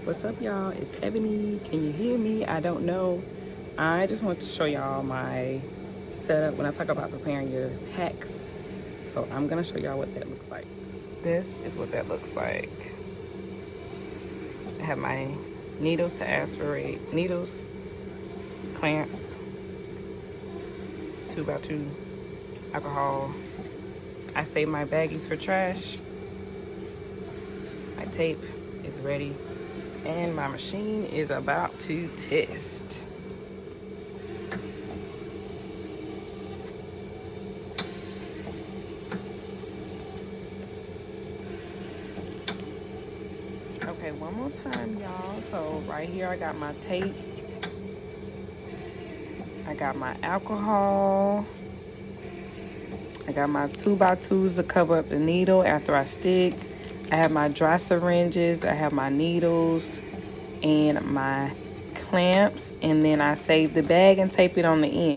What's up, y'all? It's Ebony. Can you hear me? I don't know. I just want to show y'all my setup when I talk about preparing your packs. So I'm gonna show y'all what that looks like. This is what that looks like. I have my needles to aspirate, needles, clamps, 2x2 alcohol. I save my baggies for trash. My tape is ready. And my machine is about to test. Okay, one more time, y'all. So right here I got my tape. I got my alcohol. I got my 2x2s to cover up the needle after I stick. I have my dry syringes. I have my needles and my clamps. And then I save the bag and tape it on the end.